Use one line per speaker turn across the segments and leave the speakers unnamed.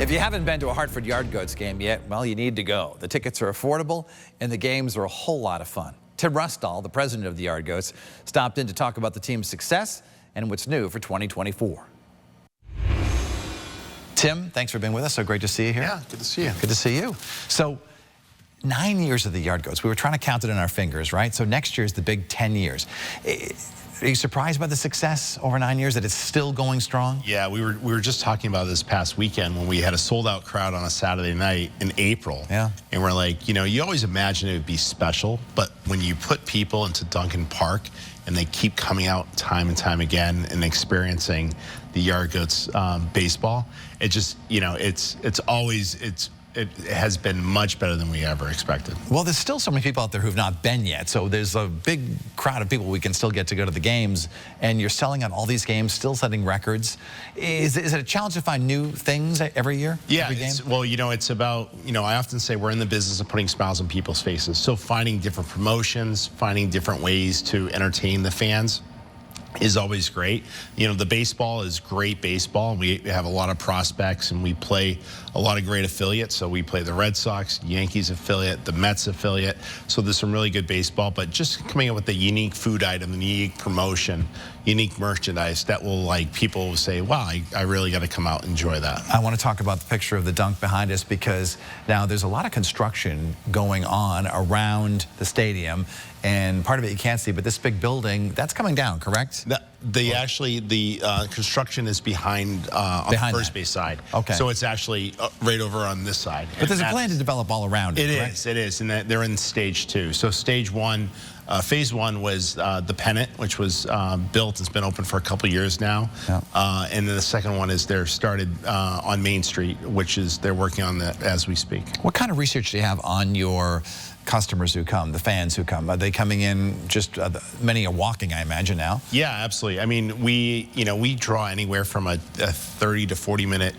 If you haven't been to a Hartford Yard Goats game yet, well, you need to go. The tickets are affordable, and the games are a whole lot of fun. Tim Restall, the president of the Yard Goats, stopped in to talk about the team's success and what's new for 2024. Tim, thanks for being with us. So great to see you here.
Yeah, good to see you.
Good to see you. So 9 years of the Yard Goats. We were trying to count it in our fingers, right? So next year is the big 10 years. Are you surprised by the success over 9 years, that it's still going strong?
Yeah, we were just talking about this past weekend when we had a sold-out crowd on a Saturday night in April. Yeah. And we're like, you know, you always imagine it would be special, but when you put people into Duncan Park and they keep coming out time and time again and experiencing the Yard Goats baseball, it just, you know, it has been much better than we ever expected.
Well, there's still so many people out there who've not been yet, so there's a big crowd of people we can still get to go to the games, and you're selling out all these games, still setting records. Is it a challenge to find new things every year?
Yeah,
every game?
Well, you know, it's about, you know, I often say we're in the business of putting smiles on people's faces, so finding different promotions, finding different ways to entertain the fans is always great. You know, the baseball is great baseball. We have a lot of prospects and we play a lot of great affiliates. So we play the Red Sox, Yankees affiliate, the Mets affiliate. So there's some really good baseball, but just coming up with a unique food item, a unique promotion, unique merchandise that will, like, people will say, wow, I really got to come out and enjoy that.
I want to talk about the picture of the dunk behind us, because now there's a lot of construction going on around the stadium, and part of it you can't see, but this big building, that's coming down, correct?
The construction is behind on the first base side. Okay. So it's actually right over on this side.
But there's a plan to develop all around it, correct?
It is, and they're in stage 2. So stage 1, phase 1 was the pennant, which was built. It's been open for a couple years now. Yeah. And then the second one is they're started on Main Street, which is they're working on that as we speak.
What kind of research do you have on your customers who come, the fans who come? Are they coming in, just many are walking, I imagine, now?
Yeah, absolutely. I mean, we draw anywhere from a 30 to 40 minute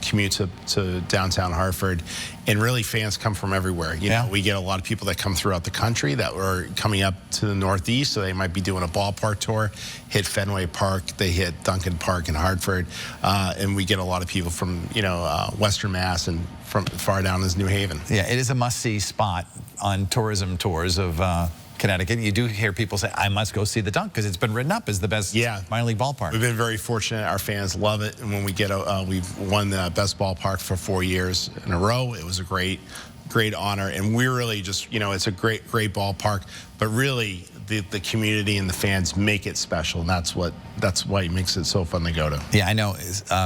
commute to downtown Hartford, and really fans come from everywhere. You know, we get a lot of people that come throughout the country that are coming up to the Northeast, so they might be doing a ballpark tour, hit Fenway Park, they hit Duncan Park in Hartford, and we get a lot of people from, you know, Western Mass and from far down as New Haven.
Yeah, it is a must-see spot on tourism tours of Connecticut. You do hear people say, I must go see the dunk, because it's been written up as the best minor league ballpark.
We've been very fortunate. Our fans love it. And when we get we've won the best ballpark for 4 years in a row. It was a great honor. And we're really just, you know, it's a great ballpark, but really the community and the fans make it special, and that's why it makes it so fun to go to.
Yeah, I know.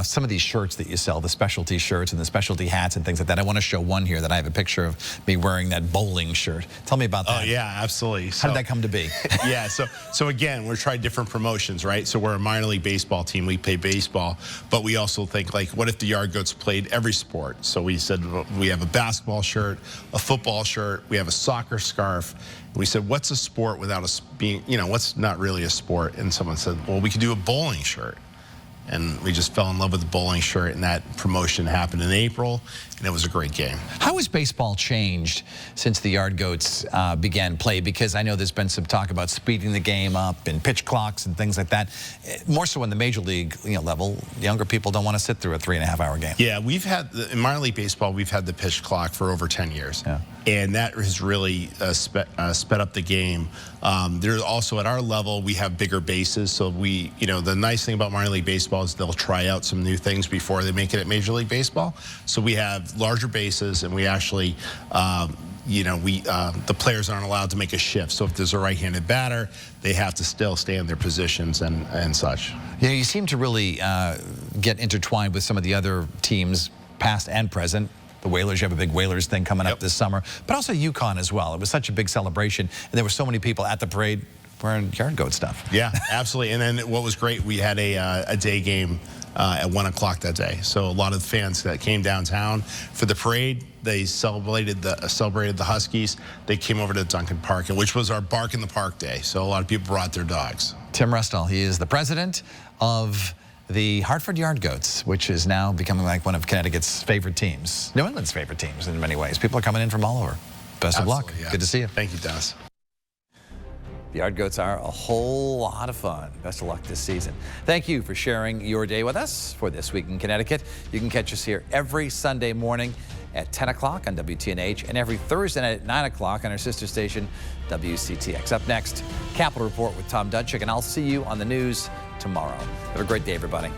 Some of these shirts that you sell, the specialty shirts and the specialty hats and things like that, I want to show one here that I have a picture of me wearing that bowling shirt. Tell me about that.
Oh, yeah, absolutely.
How did that come to be?
Yeah, so again, we're trying different promotions, right? So we're a minor league baseball team. We play baseball, but we also think, like, what if the Yard Goats played every sport? So we said, we have a basketball shirt, a football shirt, we have a soccer scarf. We said, what's a sport without being, you know, what's not really a sport? And someone said, well, we could do a bowling shirt. And we just fell in love with the bowling shirt, and that promotion happened in April, and it was a great game.
How has baseball changed since the Yard Goats began play? Because I know there's been some talk about speeding the game up and pitch clocks and things like that. More so in the major league level, younger people don't want to sit through a 3.5-hour game.
Yeah, we've had, in minor league baseball, we've had the pitch clock for over 10 years. Yeah. And that has really sped up the game. There's also, at our level, we have bigger bases. So we, you know, the nice thing about minor league baseball is they'll try out some new things before they make it at Major League Baseball. So we have larger bases, and we actually, you know, the players aren't allowed to make a shift. So if there's a right-handed batter, they have to still stay in their positions and such.
Yeah, you seem to really get intertwined with some of the other teams, past and present. The Whalers, you have a big Whalers thing coming up this summer, but also UConn as well. It was such a big celebration, and there were so many people at the parade wearing Yard Goat stuff.
Yeah, absolutely. And then what was great, we had a day game at 1 o'clock that day. So a lot of the fans that came downtown for the parade, they celebrated the Huskies. They came over to Duncan Park, which was our Bark in the Park day. So a lot of people brought their dogs.
Tim Restall, he is the president of the Hartford Yard Goats, which is now becoming like one of Connecticut's favorite teams, New England's favorite teams in many ways. People are coming in from all over. Best of luck. Yeah. Good to see you.
Thank you, Dennis.
The Yard Goats are a whole lot of fun. Best of luck this season. Thank you for sharing your day with us for This Week in Connecticut. You can catch us here every Sunday morning at 10 o'clock on WTNH and every Thursday night at 9 o'clock on our sister station, WCTX. Up next, Capital Report with Tom Dudchick, and I'll see you on the news tomorrow. Have a great day, everybody.